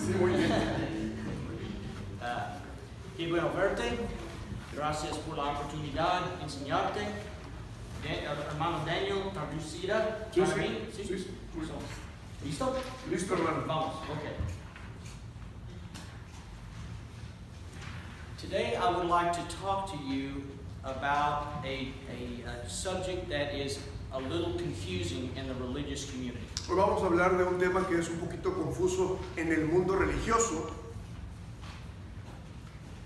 Sí, muy bien. Qué bueno verte. Gracias por la oportunidad de enseñarte. Hermano Daniel, traducida Sí, para sí. mí. Sí, sí. ¿Listo? Listo, hermano. Vamos, okay. Today I would like to talk to you about a subject that is a little confusing in the religious community. Hoy vamos a hablar de un tema que es un poquito confuso en el mundo religioso.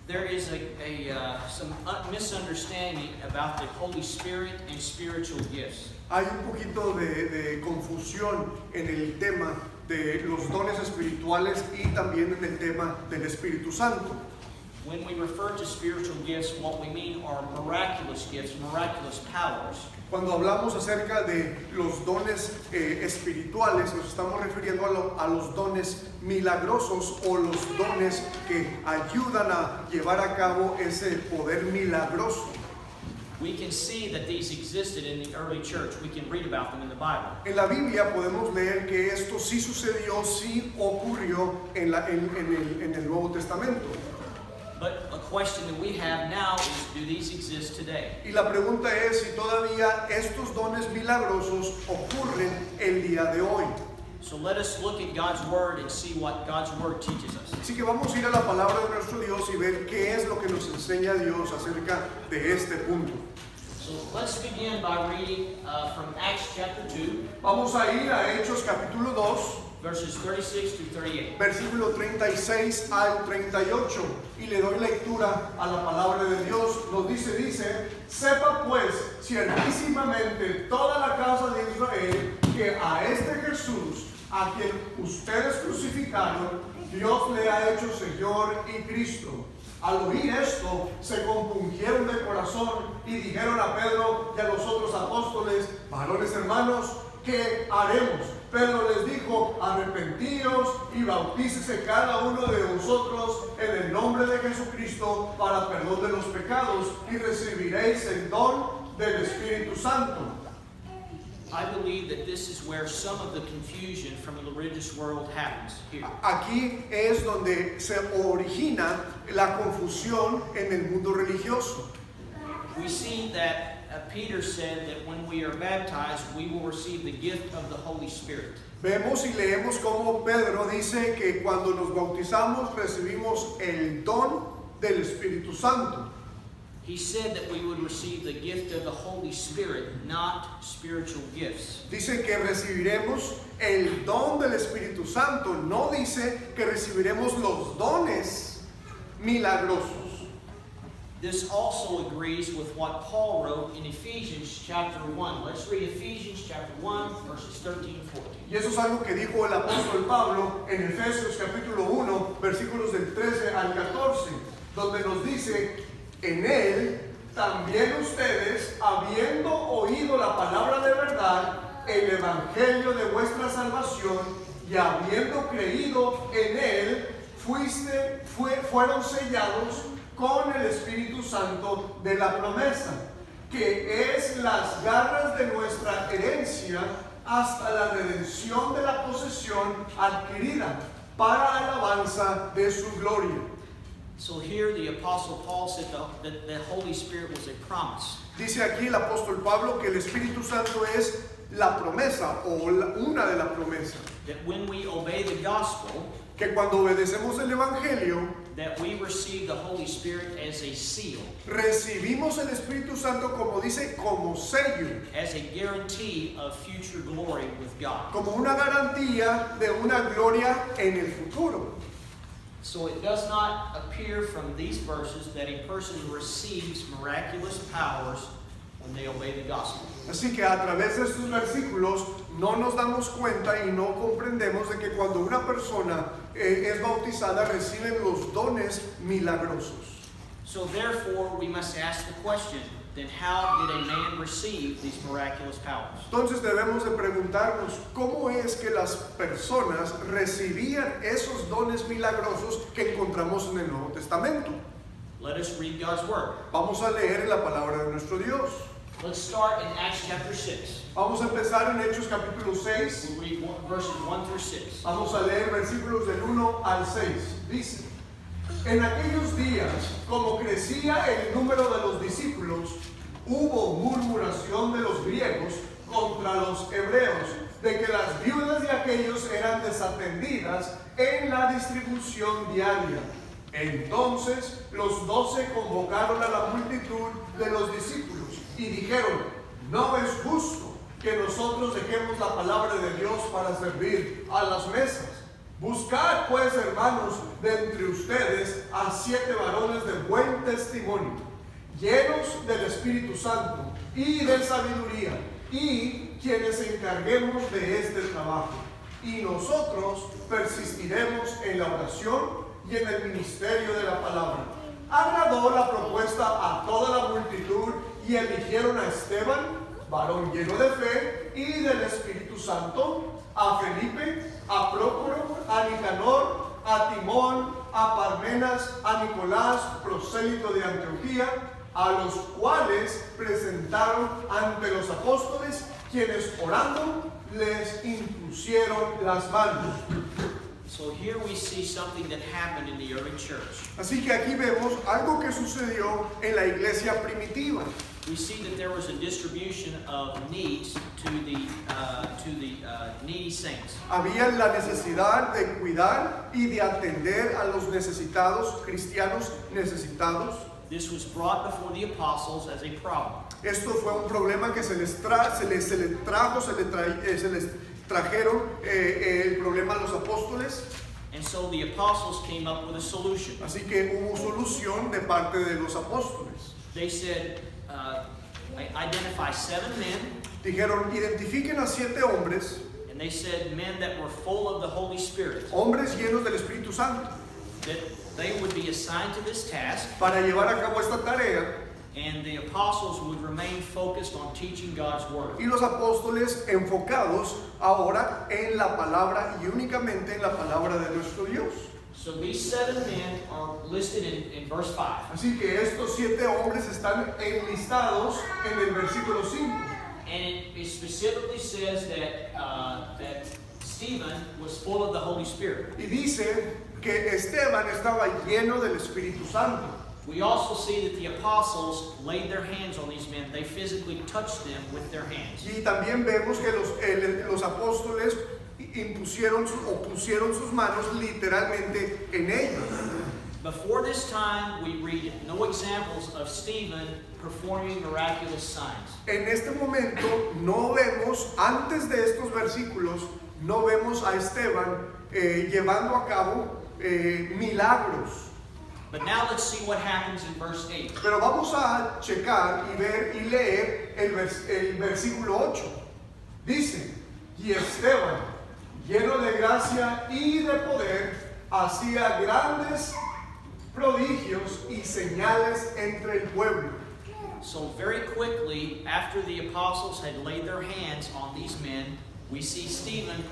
There is some misunderstanding about the Holy Spirit and spiritual gifts. Hay un poquito de confusión en el tema de los dones espirituales y también en el tema del Espíritu Santo. When we refer to spiritual gifts, what we mean are miraculous gifts, miraculous powers. Cuando hablamos acerca de los dones espirituales, nos estamos refiriendo a los dones milagrosos o los dones que ayudan a llevar a cabo ese poder milagroso. We can see that these existed in the early church. We can read about them in the Bible. En la Biblia podemos leer que esto sí sucedió, sí ocurrió en el Nuevo Testamento. But a question that we have now is, do these exist today? Y la pregunta es si todavía estos dones milagrosos ocurren el día de hoy. So let us look at God's Word and see what God's Word teaches us. Así que vamos a ir a la palabra de nuestro Dios y ver qué es lo que nos enseña Dios acerca de este punto. So let's begin by reading from Acts chapter 2, Vamos a ir a Hechos capítulo 2, verses 36 to 38. versículo 36 al 38, y le doy lectura a la palabra de Dios. Nos dice, sepa pues ciertísimamente toda la casa de Israel que a este Jesús, a quien ustedes crucificaron, Dios le ha hecho Señor y Cristo. Al oír esto, se compungieron de corazón y dijeron a Pedro y a los otros apóstoles, varones hermanos, ¿qué haremos? Pedro les dijo, arrepentíos y bautícese cada uno de vosotros en el nombre de Jesucristo para perdón de los pecados y recibiréis el don del Espíritu Santo. I believe that this is where some of the confusion from the religious world happens here. Aquí es donde se origina la confusión en el mundo religioso. We see that Peter said that when we are baptized, we will receive the gift of the Holy Spirit. Vemos y leemos como Pedro dice que cuando nos bautizamos recibimos el don del Espíritu Santo. He said that we would receive the gift of the Holy Spirit, not spiritual gifts. Dice que recibiremos el don del Espíritu Santo, no dice que recibiremos los dones milagrosos. This also agrees with what Paul wrote in Ephesians chapter 1. Let's read Ephesians chapter 1, verses 13 and 14. Y eso es algo que dijo el apóstol Pablo en Efesios capítulo 1, versículos del 13 al 14, donde nos dice, en él también ustedes, habiendo oído la palabra de verdad, el evangelio de vuestra salvación, y habiendo creído en él, fueron sellados con el Espíritu Santo de la promesa, que es las garras de nuestra herencia hasta la redención de la posesión adquirida para alabanza de su gloria. So here the Apostle Paul said that the Holy Spirit was a promise. Dice aquí el apóstol Pablo que el Espíritu Santo es la promesa o una de las promesas. That when we obey the gospel, Que cuando obedecemos el Evangelio, that we receive the Holy Spirit as a seal, recibimos el Espíritu Santo como dice, como sello, as a guarantee of future glory with God. como una garantía de una gloria en el futuro. So it does not appear from these verses that a person receives miraculous powers when they obey the gospel. Así que a través de estos versículos no nos damos cuenta y no comprendemos de que cuando una persona es bautizada reciben los dones milagrosos. So therefore we must ask the question, then how did a man receive these miraculous powers? Entonces debemos de preguntarnos cómo es que las personas recibían esos dones milagrosos que encontramos en el Nuevo Testamento. Let us read God's word. Vamos a leer en la palabra de nuestro Dios. Let's start in Acts chapter 6. Vamos a empezar en Hechos capítulo 6. We'll read verses 1 through 6. Vamos a leer versículos del 1 al 6. Dice: En aquellos días, como crecía el número de los discípulos, hubo murmuración de los griegos contra los hebreos, de que las viudas de aquellos eran desatendidas en la distribución diaria. Entonces los 12 convocaron a la multitud de los discípulos y dijeron: no es justo que nosotros dejemos la palabra de Dios para servir a las mesas. Buscad pues, hermanos, de entre ustedes a 7 varones de buen testimonio, llenos del Espíritu Santo y de sabiduría, y quienes encarguemos de este trabajo. Y nosotros persistiremos en la oración y en el ministerio de la palabra. Agradó la propuesta a toda la multitud y eligieron a Esteban, varón lleno de fe y del Espíritu Santo, a Felipe, a Prócoro, a Nicanor, a Timón, a Parmenas, a Nicolás, prosélito de Antioquía, a los cuales presentaron ante los apóstoles, quienes orando les impusieron las manos. So here we see something that happened in the early church. Así que aquí vemos algo que sucedió en la iglesia primitiva. We see that there was a distribution of needs to the needy saints. Había la necesidad de cuidar y de atender a los necesitados, cristianos necesitados. This was brought before the apostles as a problem. Esto fue un problema que se les trajeron el problema a los apóstoles. And so the apostles came up with a solution. Así que hubo solución de parte de los apóstoles. They said, identify 7 men. Dijeron: identifiquen a 7 hombres, And they said men that were full of the Holy Spirit, hombres llenos del Espíritu Santo, that they would be assigned to this task, para llevar a cabo esta tarea. and the apostles would remain focused on teaching God's word. Y los apóstoles enfocados ahora en la palabra y únicamente en la palabra de nuestro Dios. So these 7 men are listed in verse 5. Así que estos 7 hombres están enlistados en el versículo 5. And it specifically says that Stephen was full of the Holy Spirit. Y dice que Esteban estaba lleno del Espíritu Santo. We also see that the apostles laid their hands on these men. They physically touched them with their hands. Y también vemos que los apóstoles pusieron sus manos literalmente en ellos. Before this time, we read no examples of Stephen performing miraculous signs. En este momento no vemos, antes de estos versículos, no vemos a Esteban llevando a cabo milagros. But now let's see what happens in verse 8. Pero vamos a checar y ver y leer el versículo 8. Dice: y Esteban, lleno de gracia y de poder, hacía grandes prodigios y señales entre el pueblo. So very quickly, after the apostles had laid their hands on these men, we see Stephen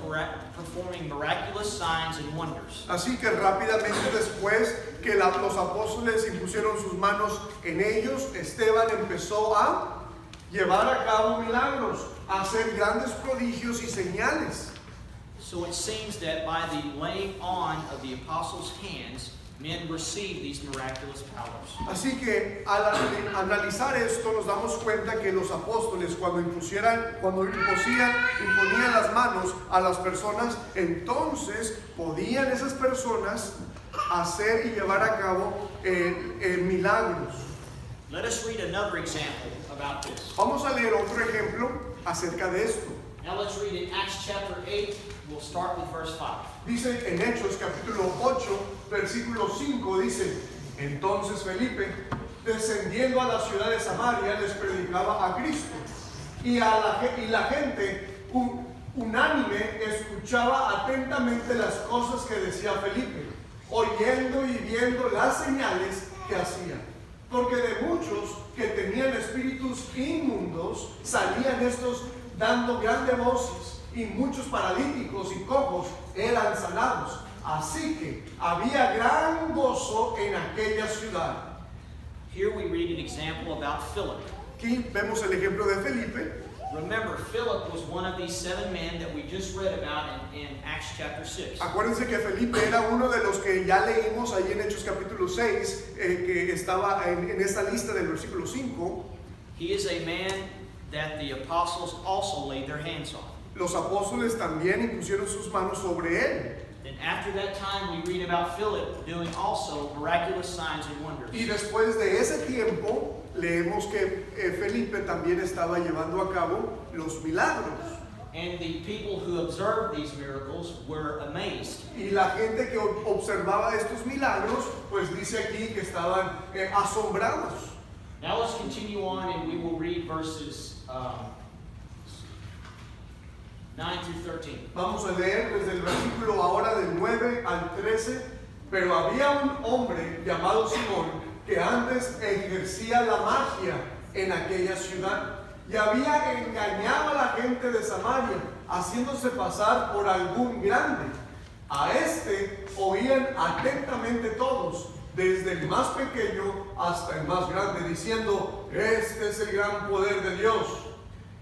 performing miraculous signs and wonders. Así que rápidamente después que los apóstoles impusieron sus manos en ellos, Esteban empezó a llevar a cabo milagros, a hacer grandes prodigios y señales. So it seems that by the laying on of the apostles' hands, men received these miraculous powers. Así que al analizar esto nos damos cuenta que los apóstoles cuando imponían las manos a las personas, entonces podían esas personas hacer y llevar a cabo milagros. Let us read another example about this. Vamos a leer otro ejemplo acerca de esto. Now let's read in Acts chapter 8. We'll start with verse 5. Dice en Hechos capítulo 8, versículo 5, dice: entonces Felipe, descendiendo a la ciudad de Samaria, les predicaba a Cristo. Y la gente unánime escuchaba atentamente las cosas que decía Felipe, oyendo y viendo las señales que hacía. Porque de muchos que tenían espíritus inmundos, salían estos dando grandes voces, y muchos paralíticos y cojos eran sanados. Así que había gran gozo en aquella ciudad. Here we read an example about Philip. Aquí vemos el ejemplo de Felipe. Remember, Philip was one of these 7 men that we just read about in Acts chapter 6. Acuérdense que Felipe era uno de los que ya leímos ahí en Hechos capítulo 6, que estaba en esta lista del versículo 5. He is a man that the apostles also laid their hands on. Los apóstoles también impusieron sus manos sobre él. Then after that time we read about Philip doing also miraculous signs and wonders. Y después de ese tiempo leemos que Felipe también estaba llevando a cabo los milagros. And the people who observed these miracles were amazed. Y la gente que observaba estos milagros, pues dice aquí que estaban asombrados. Now let's continue on and we will read verses 9 through 13. Vamos a leer desde el versículo ahora del 9 al 13. Pero había un hombre llamado Simón que antes ejercía la magia en aquella ciudad y había engañado a la gente de Samaria, haciéndose pasar por algún grande. A este oían atentamente todos, desde el más pequeño hasta el más grande, diciendo: este es el gran poder de Dios.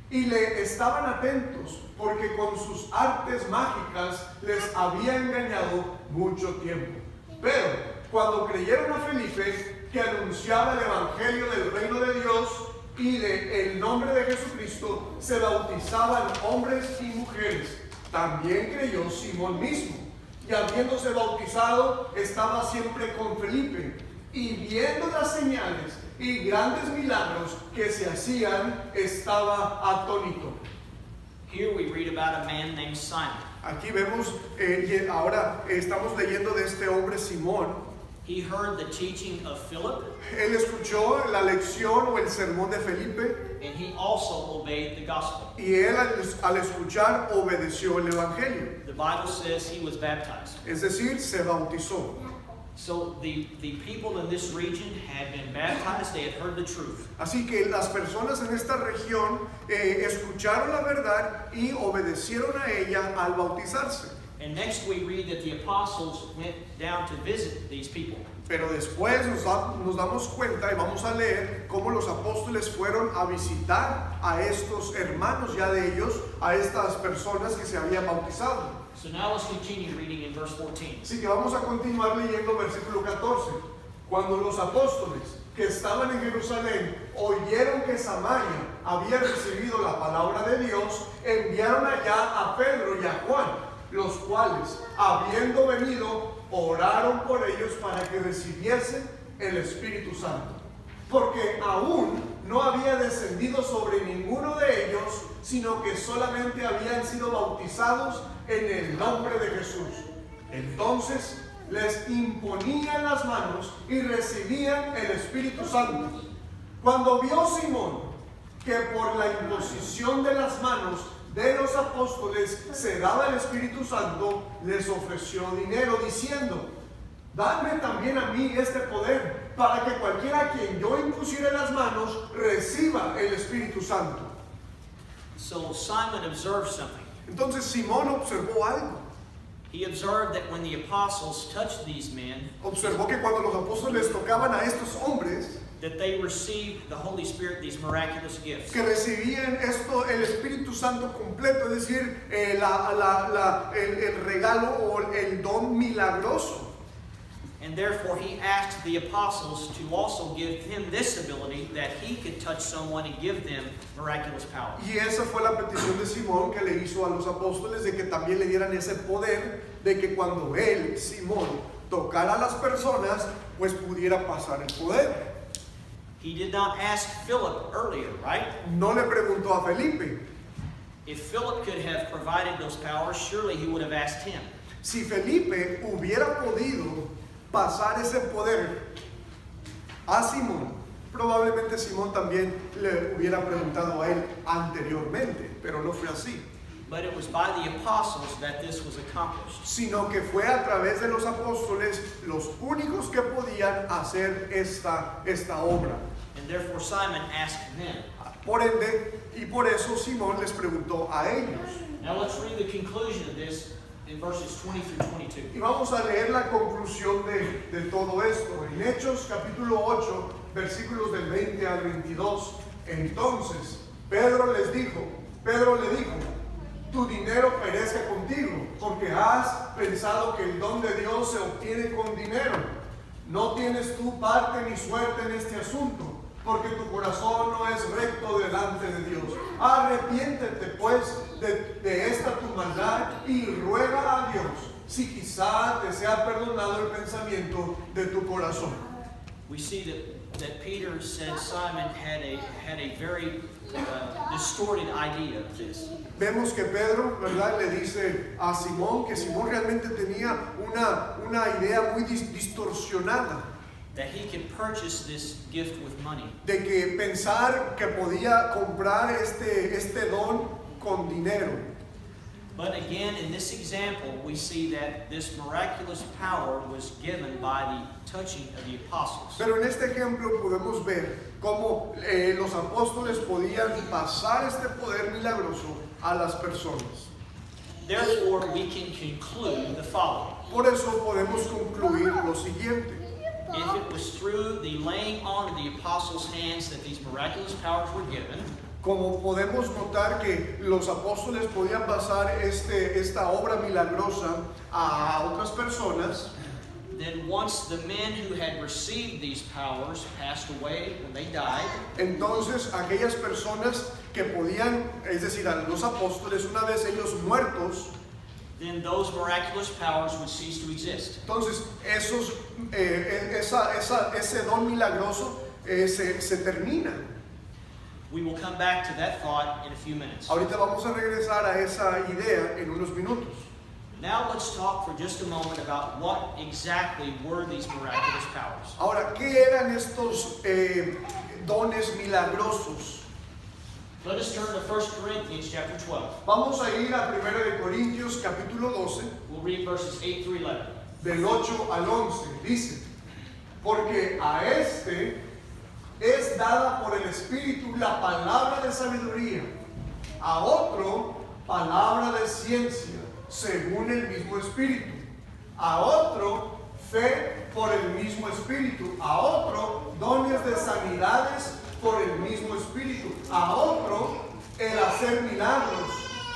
Y le estaban atentos, porque con sus artes mágicas les había engañado mucho tiempo. Pero cuando creyeron a Felipe, que anunciaba el evangelio del reino de Dios y de el nombre de Jesucristo, se bautizaban hombres y mujeres. También creyó Simón mismo, y habiéndose bautizado estaba siempre con Felipe, y viendo las señales y grandes milagros que se hacían, estaba atónito. Here we read about a man named Simon. Aquí vemos, y ahora estamos leyendo de este hombre Simón. He heard the teaching of Philip, Él escuchó la lección o el sermón de Felipe, and he also obeyed the gospel. y él al escuchar obedeció el evangelio, The Bible says he was baptized. es decir, se bautizó. So the people in this region had been baptized, they had heard the truth. Así que las personas en esta región escucharon la verdad y obedecieron a ella al bautizarse. And next we read that the apostles went down to visit these people. Pero después nos damos cuenta y vamos a leer cómo los apóstoles fueron a visitar a estos hermanos ya de ellos, a estas personas que se habían bautizado. So now let's continue reading in verse 14. Así que vamos a continuar leyendo versículo 14. Cuando los apóstoles que estaban en Jerusalén oyeron que Samaria había recibido la palabra de Dios, enviaron allá a Pedro y a Juan, los cuales, habiendo venido, oraron por ellos para que recibiesen el Espíritu Santo, porque aún no había descendido sobre ninguno de ellos, sino que solamente habían sido bautizados en el nombre de Jesús. Entonces les imponían las manos y recibían el Espíritu Santo. Cuando vio Simón que por la imposición de las manos de los apóstoles se daba el Espíritu Santo, les ofreció dinero diciendo: dadme también a mí este poder, para que cualquiera a quien yo impusiere las manos reciba el Espíritu Santo. So Simon observed something. Entonces Simón observó algo. He observed that when the apostles touched these men, Observó que cuando los apóstoles tocaban a estos hombres, that they received the Holy Spirit, these miraculous gifts. que recibían esto, el Espíritu Santo completo, es decir, el regalo o el don milagroso. And therefore he asked the apostles to also give him this ability, that he could touch someone and give them miraculous power. Y esa fue la petición de Simón que le hizo a los apóstoles, de que también le dieran ese poder, de que cuando él, Simón, tocara a las personas, pues pudiera pasar el poder. He did not ask Philip earlier, right? No le preguntó a Felipe. If Philip could have provided those powers, surely he would have asked him. Si Felipe hubiera podido pasar ese poder a Simón, probablemente Simón también le hubiera preguntado a él anteriormente, pero no fue así. But it was by the apostles that this was accomplished. Sino que fue a través de los apóstoles los únicos que podían hacer esta obra. And therefore Simon asked them. Por ende, y por eso Simón les preguntó a ellos. Now let's read the conclusion of this in verses 20 through 22. Y vamos a leer la conclusión de todo esto. En Hechos capítulo 8, versículos del 20 al 22, Entonces Pedro le dijo, tu dinero perezca contigo, porque has pensado que el don de Dios se obtiene con dinero. No tienes tú parte ni suerte en este asunto, porque tu corazón no es recto delante de Dios. Arrepiéntete pues de esta tu maldad y ruega a Dios, si quizá te sea perdonado el pensamiento de tu corazón. We see that Peter said Simon had a very distorted idea of this. Vemos que Pedro, ¿verdad?, le dice a Simón que Simón realmente tenía una idea muy distorsionada. That he could purchase this gift with money. De que pensar que podía comprar este don con dinero. But again, in this example, we see that this miraculous power was given by the touching of the apostles. Pero en este ejemplo podemos ver cómo los apóstoles podían pasar este poder milagroso a las personas. Therefore, we can conclude the following. Por eso podemos concluir lo siguiente. If it was through the laying on of the apostles' hands that these miraculous powers were given, Como podemos notar que los apóstoles podían pasar esta obra milagrosa a otras personas, then once the men who had received these powers passed away when they died, entonces aquellas personas que podían, es decir, a los apóstoles, una vez ellos muertos, then those miraculous powers would cease to exist. entonces ese don milagroso se termina. We will come back to that thought in a few minutes. Ahorita vamos a regresar a esa idea en unos minutos. Now let's talk for just a moment about what exactly were these miraculous powers. Ahora, ¿qué eran estos dones milagrosos? Let us turn to 1 Corinthians chapter 12. Vamos a ir a 1 de Corintios capítulo 12, We'll read verses 8 through 11. del 8 al 11. Dice, porque a este es dada por el Espíritu la palabra de sabiduría, a otro palabra de ciencia, según el mismo Espíritu, a otro fe por el mismo Espíritu, a otro dones de sanidades por el mismo Espíritu, a otro el hacer milagros,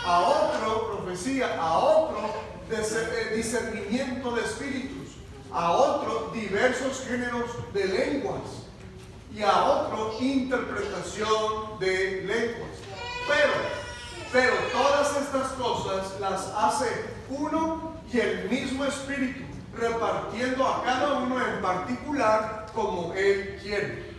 a otro profecía, a otro discernimiento de espíritus, a otro diversos géneros de lenguas y a otro interpretación de lenguas. Pero todas estas cosas las hace uno y el mismo Espíritu, repartiendo a cada uno en particular como Él quiere.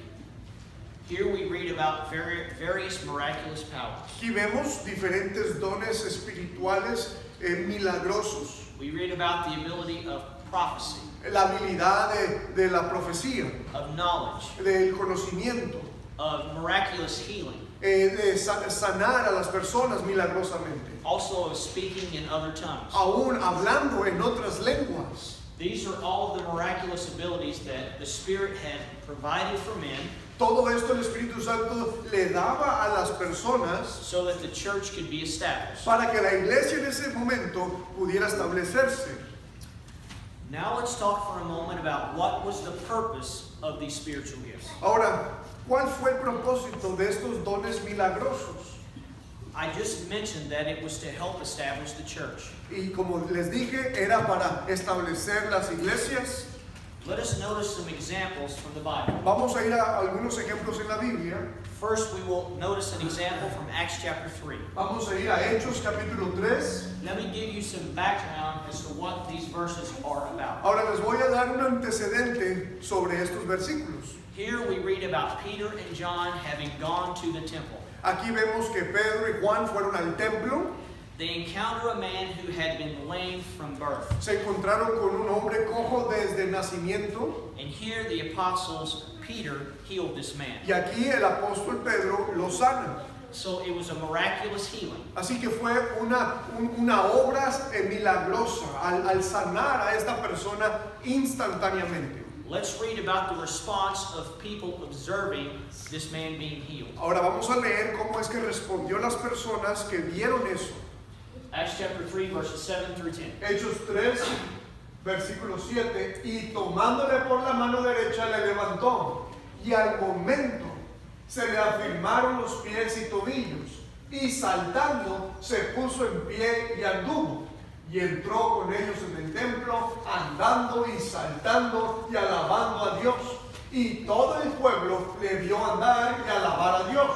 Here we read about various miraculous powers. Aquí vemos diferentes dones espirituales milagrosos. We read about the ability of prophecy, La habilidad de la profecía, of knowledge, del conocimiento, of miraculous healing, de sanar a las personas milagrosamente, also of speaking in other tongues. aún hablando en otras lenguas. These are all of the miraculous abilities that the Spirit had provided for men Todo esto el Espíritu Santo le daba a las personas so that the church could be established. para que la iglesia en ese momento pudiera establecerse. Now let's talk for a moment about what was the purpose of these spiritual gifts. Ahora, ¿cuál fue el propósito de estos dones milagrosos? I just mentioned that it was to help establish the church. Y como les dije, era para establecer las iglesias. Let us notice some examples from the Bible. Vamos a ir a algunos ejemplos en la Biblia. First, we will notice an example from Acts chapter 3. Vamos a ir a Hechos capítulo 3. Let me give you some background as to what these verses are about. Ahora les voy a dar un antecedente sobre estos versículos. Here we read about Peter and John having gone to the temple. Aquí vemos que Pedro y Juan fueron al templo. They encounter a man who had been lame from birth. Se encontraron con un hombre cojo desde nacimiento. And here the apostles, Peter, healed this man. Y aquí el apóstol Pedro lo sana. So it was a miraculous healing. Así que fue una obra milagrosa al sanar a esta persona instantáneamente. Let's read about the response of people observing this man being healed. Ahora vamos a leer cómo es que respondió las personas que vieron eso. Acts chapter 3, verses 7 through 10. Hechos 3, versículo 7. Y tomándole por la mano derecha le levantó. Y al momento se le afirmaron los pies y tobillos, y saltando se puso en pie y anduvo, y entró con ellos en el templo, andando y saltando y alabando a Dios. Y todo el pueblo le vio andar y alabar a Dios,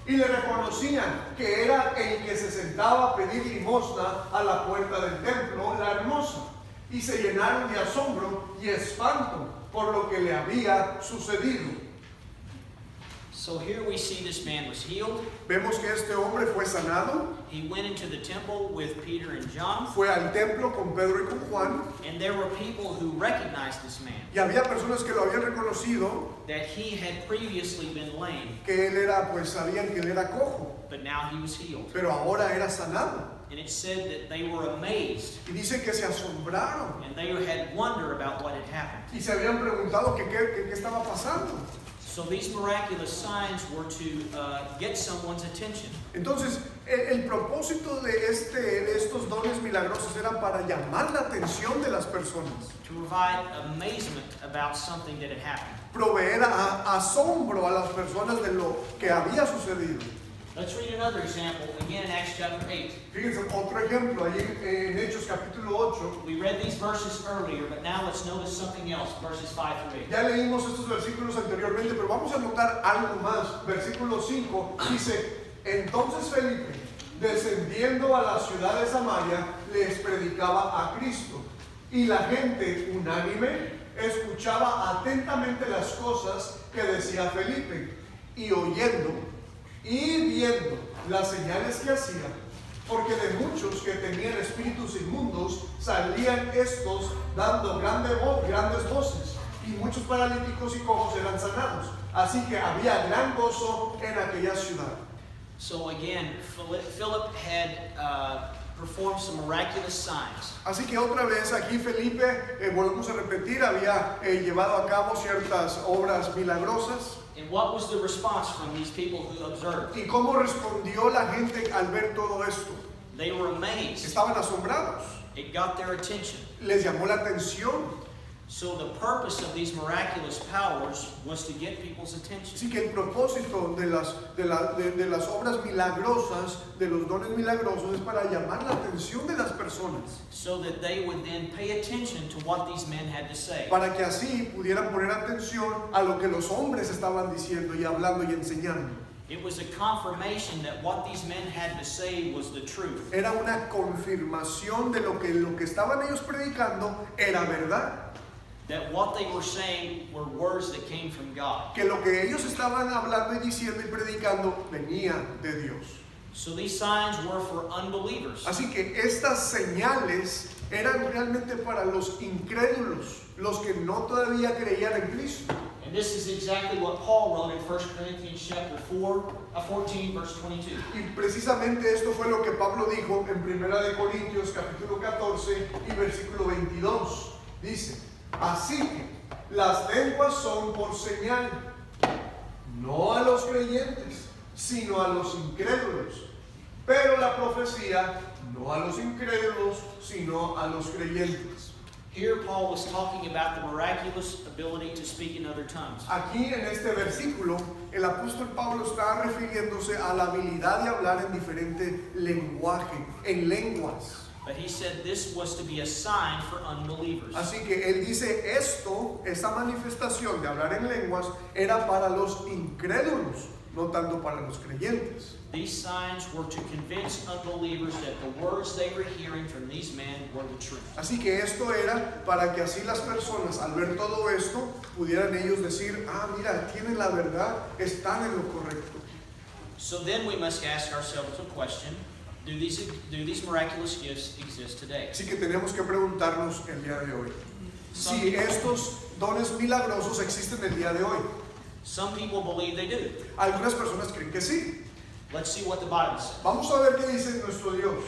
y le reconocían que era el que se sentaba a pedir limosna a la puerta del templo, la hermosa, y se llenaron de asombro y espanto por lo que le había sucedido. So here we see this man was healed. Vemos que este hombre fue sanado, He went into the temple with Peter and John, fue al templo con Pedro y con Juan, and there were people who recognized this man, y había personas que lo habían reconocido, that he had previously been lame, que él era, pues sabían que él era cojo, but now he was healed. pero ahora era sanado. And it said that they were amazed, Y dice que se asombraron and they had wonder about what had happened. y se habían preguntado que qué estaba pasando. So these miraculous signs were to get someone's attention. Entonces, el propósito de estos dones milagrosos era para llamar la atención de las personas, To provide amazement about something that had happened. proveer asombro a las personas de lo que había sucedido. Let's read another example again in Acts chapter 8. Fíjense, otro ejemplo, allí en Hechos capítulo 8, We read these verses earlier, but now let's notice something else, verses 5 through 8. ya leímos estos versículos anteriormente, pero vamos a notar algo más. Versículo 5 dice, entonces Felipe, descendiendo a la ciudad de Samaria, les predicaba a Cristo, y la gente unánime escuchaba atentamente las cosas que decía Felipe, y oyendo y viendo las señales que hacía, porque de muchos que tenían espíritus inmundos salían estos dando grandes voces, y muchos paralíticos y cojos eran sanados. Así que había gran gozo en aquella ciudad. So again, Philip had performed some miraculous signs. Así que otra vez aquí Felipe, volvemos a repetir, había llevado a cabo ciertas obras milagrosas. And what was the response from these people who observed? ¿Y cómo respondió la gente al ver todo esto? They were amazed. Estaban asombrados, It got their attention. les llamó la atención. So the purpose of these miraculous powers was to get people's attention. Así que el propósito de las obras milagrosas, de los dones milagrosos, es para llamar la atención de las personas, So that they would then pay attention to what these men had to say. para que así pudieran poner atención a lo que los hombres estaban diciendo y hablando y enseñando. It was a confirmation that what these men had to say was the truth. Era una confirmación de lo que estaban ellos predicando era verdad. That what they were saying were words that came from God. Que lo que ellos estaban hablando y diciendo y predicando venía de Dios. So these signs were for unbelievers. Así que estas señales eran realmente para los incrédulos, los que no todavía creían en Cristo. And this is exactly what Paul wrote in 1 Corinthians chapter 14, verse 22. Y precisamente esto fue lo que Pablo dijo en 1 de Corintios capítulo 14 y versículo 22. Dice, así que las lenguas son por señal, no a los creyentes, sino a los incrédulos. Pero la profecía, no a los incrédulos, sino a los creyentes. Here Paul was talking about the miraculous ability to speak in other tongues. Aquí en este versículo, el apóstol Pablo está refiriéndose a la habilidad de hablar en diferente lenguaje, en lenguas. But he said this was to be a sign for unbelievers. Así que él dice esta manifestación de hablar en lenguas era para los incrédulos, no tanto para los creyentes. These signs were to convince unbelievers that the words they were hearing from these men were the truth. Así que esto era para que así las personas al ver todo esto pudieran ellos decir, mira, tienen la verdad, están en lo correcto. So then we must ask ourselves a question. Do these miraculous gifts exist today? Así que tenemos que preguntarnos el día de hoy si estos dones milagrosos existen el día de hoy. Some people believe they do. Algunas personas creen que sí. Let's see what the Bible says. Vamos a ver qué dice nuestro Dios.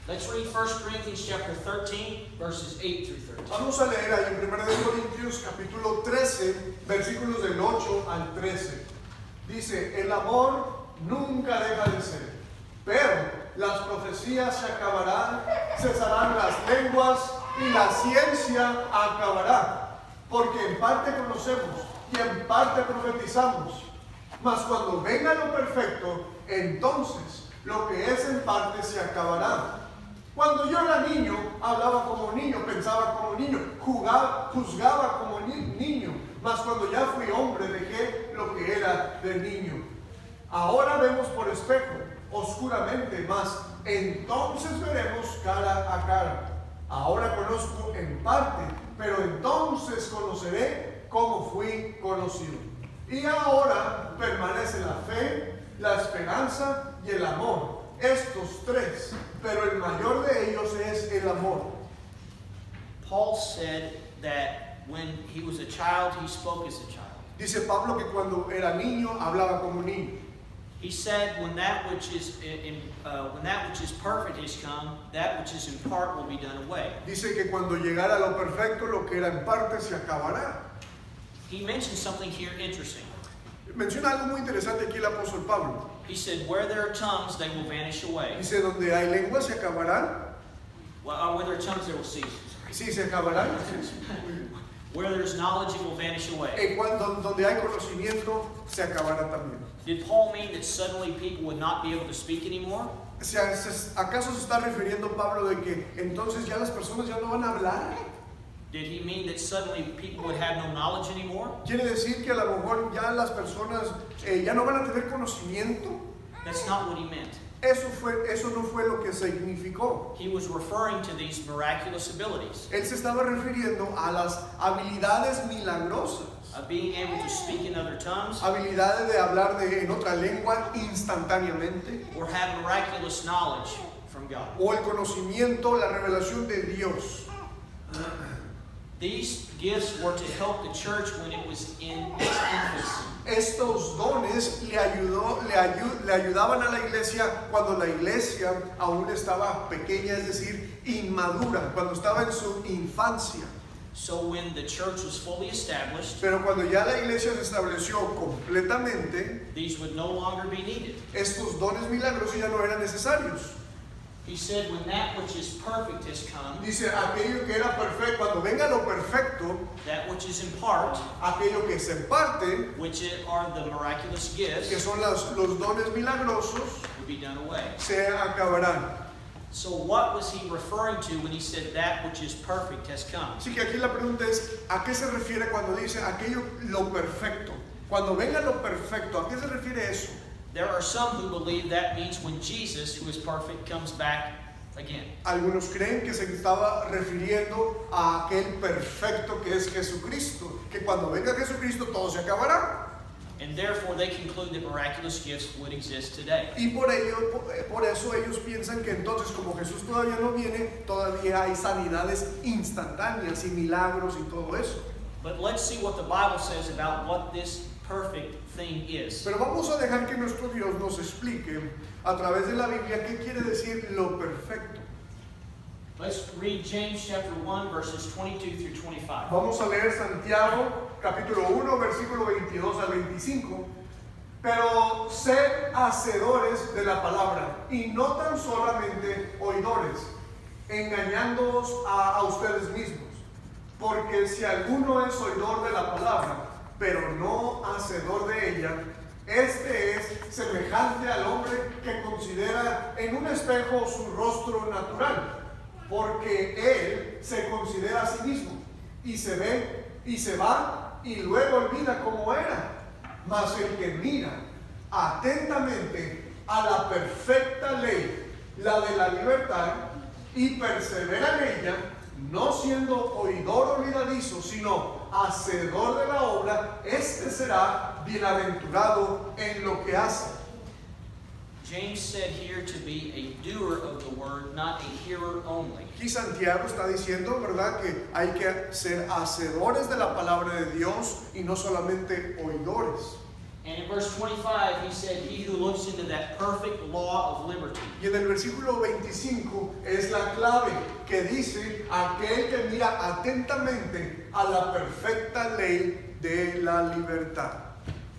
Let's read 1 Corinthians chapter 13, verses 8 through 13. Vamos a leer ahí en 1 de Corintios capítulo 13, versículos del 8 al 13. Dice, el amor nunca deja de ser, pero las profecías se acabarán, cesarán las lenguas y la ciencia acabará, porque en parte conocemos y en parte profetizamos. Mas cuando venga lo perfecto, entonces lo que es en parte se acabará. Cuando yo era niño, hablaba como niño, pensaba como niño, juzgaba como niño. Mas cuando ya fui hombre, dejé lo que era de niño. Ahora vemos por espejo, oscuramente, mas entonces veremos cara a cara. Ahora conozco en parte, pero entonces conoceré como fui conocido. Y ahora permanece la fe, la esperanza y el amor. Estos tres, pero el mayor de ellos es el amor. Paul said that when he was a child, he spoke as a child. Dice Pablo que cuando era niño hablaba como niño. He said, when that which is perfect is come, that which is in part will be done away. Dice que cuando llegara lo perfecto, lo que era en parte se acabará. He mentioned something here interesting. Menciona algo muy interesante aquí el apóstol Pablo. He said, where there are tongues, they will vanish away. Dice, donde hay lenguas se acabarán. Well, where there are tongues, they will cease. Sí, se acabarán. Where there's knowledge, it will vanish away. Donde hay conocimiento, se acabará también. Did Paul mean that suddenly people would not be able to speak anymore? ¿Acaso se está refiriendo Pablo de que entonces ya las personas ya no van a hablar? Did he mean that suddenly people would have no knowledge anymore? ¿Quiere decir que a lo mejor ya las personas ya no van a tener conocimiento? That's not what he meant. Eso no fue lo que significó. He was referring to these miraculous abilities. Él se estaba refiriendo a las habilidades milagrosas. Of being able to speak in other tongues. Habilidades de hablar en otra lengua instantáneamente. Or have miraculous knowledge from God. O el conocimiento, la revelación de Dios. These gifts were to help the church when it was in its infancy. Estos dones le ayudaban a la iglesia cuando la iglesia aún estaba pequeña, es decir, inmadura, cuando estaba en su infancia. So when the church was fully established, pero cuando ya la iglesia se estableció completamente, these would no longer be needed. Estos dones milagrosos ya no eran necesarios. He said, when that which is perfect has come, dice, aquello que era perfecto, cuando venga lo perfecto, that which is in part, aquello que es en parte, which are the miraculous gifts, que son los dones milagrosos, will be done away. Se acabarán. So what was he referring to when he said that which is perfect has come? Así que aquí la pregunta es, ¿a qué se refiere cuando dice aquello lo perfecto? Cuando venga lo perfecto, ¿a qué se refiere eso? There are some who believe that means when Jesus, who is perfect, comes back again. Algunos creen que se estaba refiriendo a aquel perfecto que es Jesucristo, que cuando venga Jesucristo todo se acabará. And therefore they conclude that miraculous gifts would exist today. Y por eso ellos piensan que entonces como Jesús todavía no viene, todavía hay sanidades instantáneas y milagros y todo eso. But let's see what the Bible says about what this perfect thing is. Pero vamos a dejar que nuestro Dios nos explique a través de la Biblia qué quiere decir lo perfecto. Let's read James chapter 1 verses 22 through 25. Vamos a leer Santiago capítulo 1 versículo 22 al 25. Pero sed hacedores de la palabra y no tan solamente oidores, engañándoos a ustedes mismos. Porque si alguno es oidor de la palabra, pero no hacedor de ella, este es semejante al hombre que considera en un espejo su rostro natural, porque él se considera a sí mismo, y se ve, y se va, y luego olvida cómo era. Mas el que mira atentamente a la perfecta ley, la de la libertad, y persevera en ella, no siendo oidor olvidadizo, sino hacedor de la obra, este será bienaventurado en lo que hace. James said here to be a doer of the word, not a hearer only. Aquí Santiago está diciendo, ¿verdad?, que hay que ser hacedores de la palabra de Dios y no solamente oidores. And in verse 25 he said, he who looks into that perfect law of liberty. Y en el versículo 25 es la clave que dice, aquel que mira atentamente a la perfecta ley de la libertad.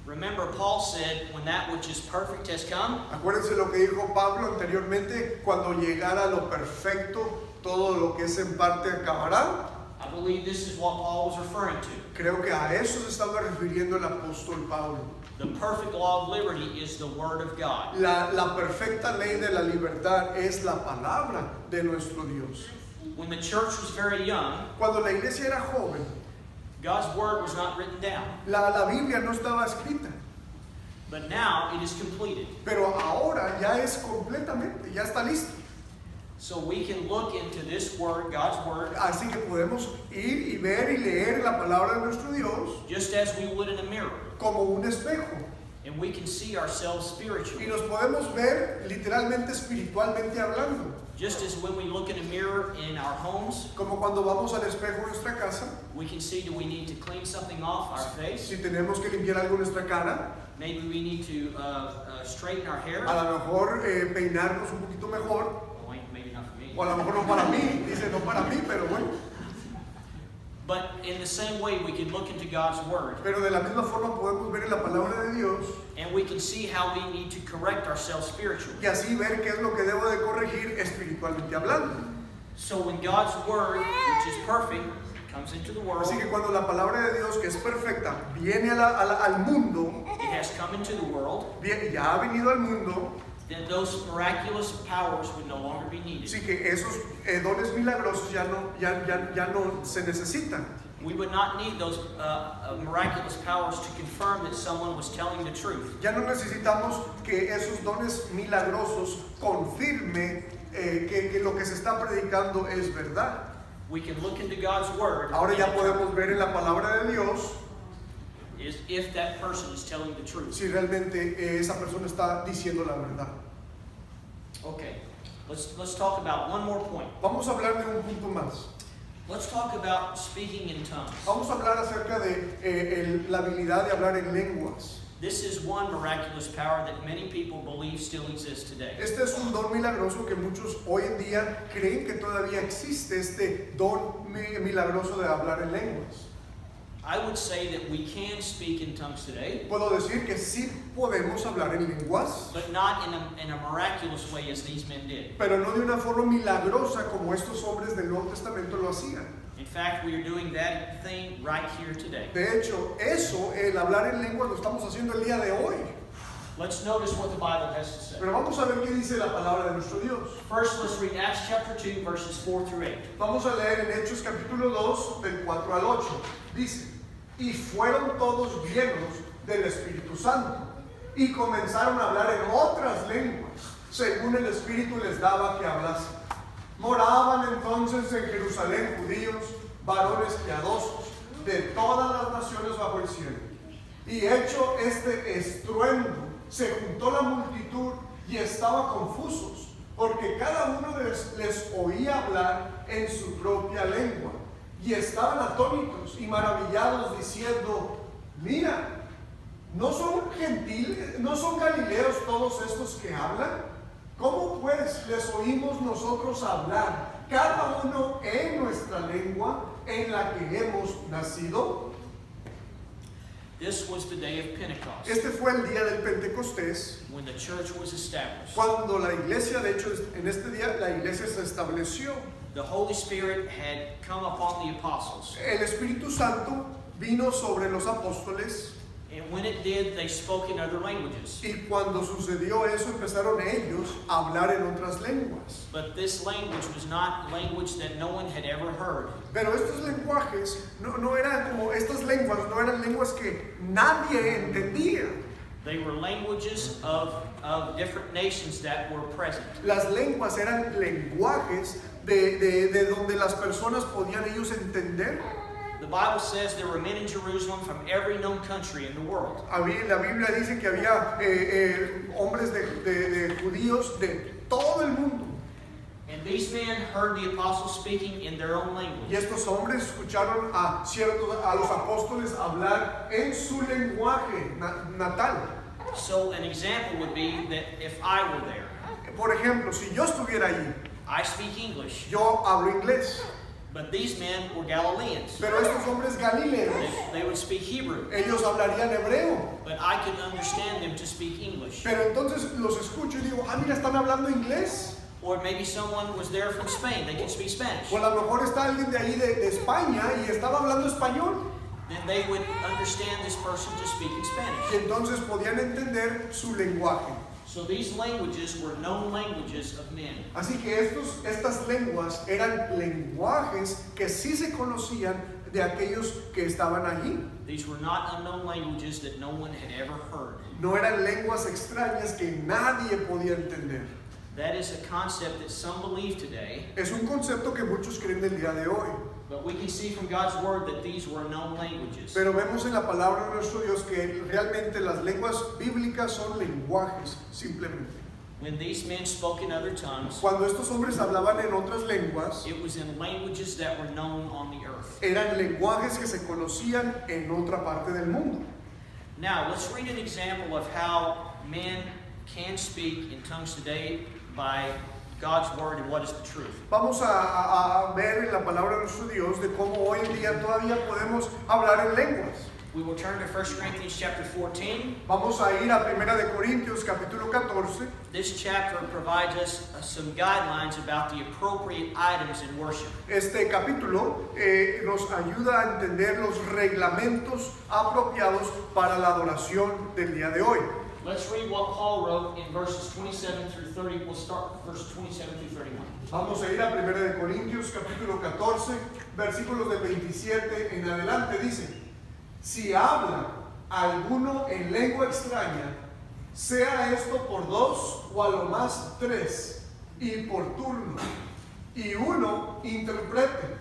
Remember, Paul said, when that which is perfect has come, Acuérdense lo que dijo Pablo anteriormente, cuando llegara lo perfecto, todo lo que es en parte acabará. I believe this is what Paul was referring to. Creo que a eso se estaba refiriendo el apóstol Pablo. The perfect law of liberty is the Word of God. La perfecta ley de la libertad es la palabra de nuestro Dios. When the church was very young, Cuando la iglesia era joven, God's Word was not written down. la Biblia no estaba escrita. But now it is completed. Pero ahora ya es completamente, ya está listo. So we can look into this Word, God's Word, Así que podemos ir y ver y leer la palabra de nuestro Dios just as we would in a mirror. como un espejo. And we can see ourselves Y spiritually. nos podemos ver literalmente espiritualmente hablando. Just as when we look in a mirror in our homes, Como cuando vamos al espejo en nuestra casa, we can see, do we need to clean something off our face? si tenemos que limpiar algo en nuestra cara, Maybe we need to straighten our hair. a lo mejor peinarnos un poquito mejor, Well, maybe not for me. o a lo mejor no para mí, dice no para mí, pero bueno. But in the same way, we can look into God's Word Pero de la misma forma podemos ver en la palabra de Dios and we can see how we need to correct ourselves spiritually. y así ver qué es lo que debo de corregir espiritualmente hablando. So when God's Word, which is perfect, comes into the world, Así que cuando la palabra de Dios, que es perfecta, viene al mundo, it has come into the world, ya ha venido al mundo, then those miraculous powers would no longer be needed. así que esos dones milagrosos ya no se necesitan. We would not need those miraculous powers to confirm that someone was telling the truth. Ya no necesitamos que esos dones milagrosos confirme que lo que se está predicando es verdad. We can look into God's Word Ahora ya and podemos ver en la palabra de Dios is if that person is telling the truth. si realmente esa persona está diciendo la verdad. Okay, let's talk about one more point. Vamos a hablar de un punto más. Let's talk about speaking in tongues. Vamos a hablar acerca de la habilidad de hablar en lenguas. This is one miraculous power that many people believe still exists today. Este es un don milagroso que muchos hoy en día creen que todavía existe, este don milagroso de hablar en lenguas. I would say that we can speak in tongues today, Puedo decir que sí podemos hablar en lenguas, but not in a miraculous way as these men did. pero no de una forma milagrosa como estos hombres del Nuevo Testamento lo hacían. In fact, we are doing that thing right here today. De hecho, eso, el hablar en lenguas, lo estamos haciendo el día de hoy. Let's notice what the Bible has to say. Pero vamos a ver qué dice la palabra de nuestro Dios. First, let's read Acts chapter 2, verses 4 through 8. Vamos a leer en Hechos capítulo 2, del 4 al 8. Dice, y fueron todos llenos del Espíritu Santo, y comenzaron a hablar en otras lenguas, según el Espíritu les daba que hablasen. Moraban entonces en Jerusalén judíos, varones piadosos, de todas las naciones bajo el cielo. Y hecho este estruendo, se juntó la multitud y estaba confusos, porque cada uno les oía hablar en su propia lengua. Y estaban atónitos y maravillados, diciendo, mira, ¿no son gentiles, no son galileos todos estos que hablan? ¿Cómo pues les oímos nosotros hablar, cada uno en nuestra lengua en la que hemos nacido? This was the day of Pentecost, Este fue el día del Pentecostés, when the church was established. cuando la iglesia, de hecho, en este día la iglesia se estableció. The Holy Spirit had come upon the apostles, El Espíritu Santo vino sobre los apóstoles. and when it did, they spoke in other languages. Y cuando sucedió eso, empezaron ellos a hablar en otras lenguas. But this language was not language that no one had ever heard. Pero estos lenguajes no eran como estas lenguas, no eran lenguas que nadie entendía. They were languages of different nations that were present. Las lenguas eran lenguajes de donde las personas podían ellos entender. The Bible says there were men in Jerusalem from every known country in the world. La Biblia dice que había hombres de judíos de todo el mundo. And these men heard the apostles speaking in their own Y language. estos hombres escucharon a los apóstoles hablar en su lenguaje natal. So an example would be that if I were there, Por ejemplo, si yo estuviera allí, I speak English, yo hablo inglés, but these men were Galileans. pero estos hombres galileos, They would speak Hebrew, ellos hablarían hebreo. but I could understand them to speak English. Pero entonces los escucho y digo, mira, están hablando inglés. Or maybe someone was there from Spain, they could speak Spanish. O a lo mejor está alguien de ahí de España y estaba hablando español. Then they would understand this person just speaking Y Spanish. entonces podían entender su lenguaje. So these languages were known languages of men. Así que estas lenguas eran lenguajes que sí se conocían de aquellos que estaban allí. These were not unknown languages that no one had ever heard. No eran lenguas extrañas que nadie podía entender. That is a concept that some believe today, Es un concepto que muchos creen del día de hoy. but we can see from God's word that these were known languages. Pero vemos en la palabra de nuestro Dios que realmente las lenguas bíblicas son lenguajes, simplemente. When these men spoke in other tongues, Cuando estos hombres hablaban en otras lenguas, it was in languages that were known on the earth. eran lenguajes que se conocían en otra parte del mundo. Now, let's read an example of how men can speak in tongues today by God's word and what is the truth. Vamos a ver en la palabra de nuestro Dios de cómo hoy en día todavía podemos hablar en lenguas. We will turn to 1 Corinthians chapter 14. Vamos a ir a 1 de Corintios capítulo 14. This chapter provides us some guidelines about the appropriate items in worship. Este capítulo nos ayuda a entender los reglamentos apropiados para la adoración del día de hoy. Let's read what Paul wrote in verses 27 through 30. We'll start with verses 27 through 31. Vamos a ir a 1 de Corintios capítulo 14, versículos de 27 en adelante. Dice: si habla alguno en lengua extraña, sea esto por dos o a lo más tres, y por turno, y uno interprete.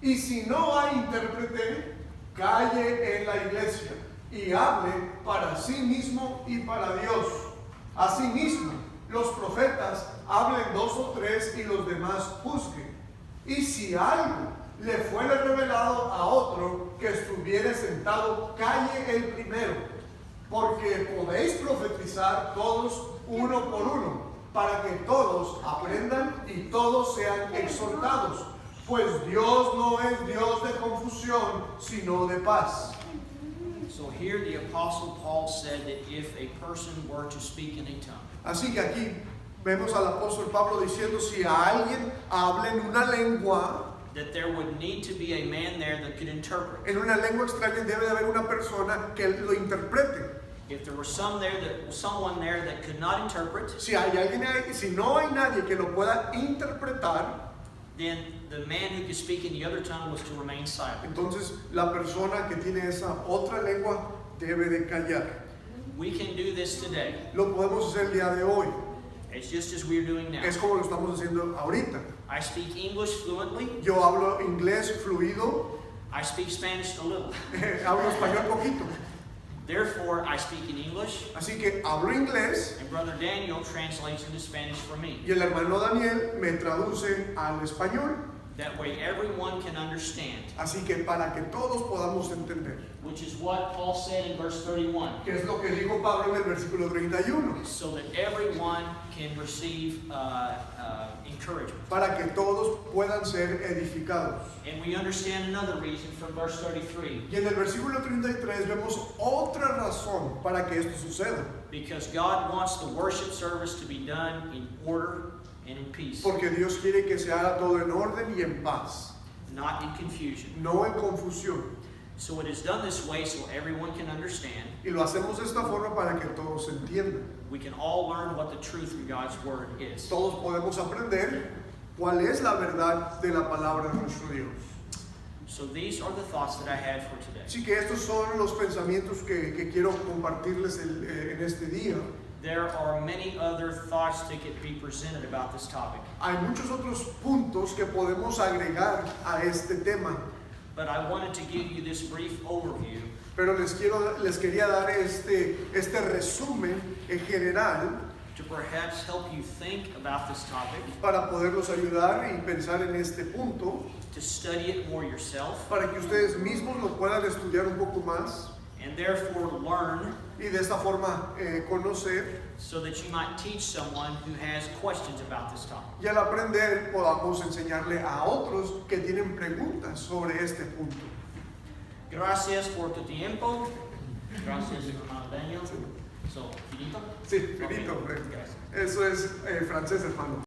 Y si no hay intérprete, calle en la iglesia y hable para sí mismo y para Dios. Asimismo, los profetas hablen dos o tres y los demás juzguen. Y si algo le fuere revelado a otro que estuviere sentado, calle el primero, porque podéis profetizar todos uno por uno, para que todos aprendan y todos sean exhortados, pues Dios no es Dios de confusión, sino de paz. So here the Apostle Paul said that if a person were to speak in a tongue, Así que aquí vemos al apóstol Pablo diciendo: si a alguien habla en una lengua, that there would need to be a man there that could interpret. en una lengua extraña debe de haber una persona que lo interprete. If there was someone there that could not interpret, Si hay alguien ahí, si no hay nadie que lo pueda interpretar, then the man who could speak in the other tongue was to remain silent. entonces la persona que tiene esa otra lengua debe de callar. We can do this today. Lo podemos hacer el día de hoy. It's just as we're doing now. Es como lo estamos haciendo ahorita. I speak English fluently. Yo hablo inglés fluido, I speak Spanish a little. hablo español poquito. Therefore, I speak in English, Así que hablo inglés and Brother Daniel translates into Spanish for me. y el hermano Daniel me traduce al español. That way everyone can understand, Así que para que todos podamos entender. which is what Paul said in verse 31. ¿Qué es lo que dijo Pablo en el versículo 31? So that everyone can receive encouragement. Para que todos puedan ser edificados. And we understand another reason from verse 33. Y en el versículo 33 vemos otra razón para que esto suceda. Because God wants the worship service to be done in order and in peace, Porque Dios quiere que se haga todo en orden y en paz, not in confusion. no en confusión. So it is done this way so everyone can understand. Y lo hacemos de esta forma para que todos entiendan. We can all learn what the truth of God's word is. Todos podemos aprender cuál es la verdad de la palabra de nuestro Dios. So these are the thoughts that I had for today. Así que estos son los pensamientos que quiero compartirles en este día. There are many other thoughts that could be presented about this topic, Hay muchos otros puntos que podemos agregar a este tema, but I wanted to give you this brief overview pero les quería dar este resumen en general to perhaps help you think about this topic, para poderlos ayudar y pensar en este punto, to study it more yourself, para que ustedes mismos lo puedan estudiar un poco más and therefore learn y de esta forma conocer, so that you might teach someone who has questions about this topic. y al aprender podamos enseñarle a otros que tienen preguntas sobre este punto. Gracias por tu tiempo. Gracias, hermano Daniel. So, finito? Sí, finito. Okay, gracias. Eso es francés, hermano.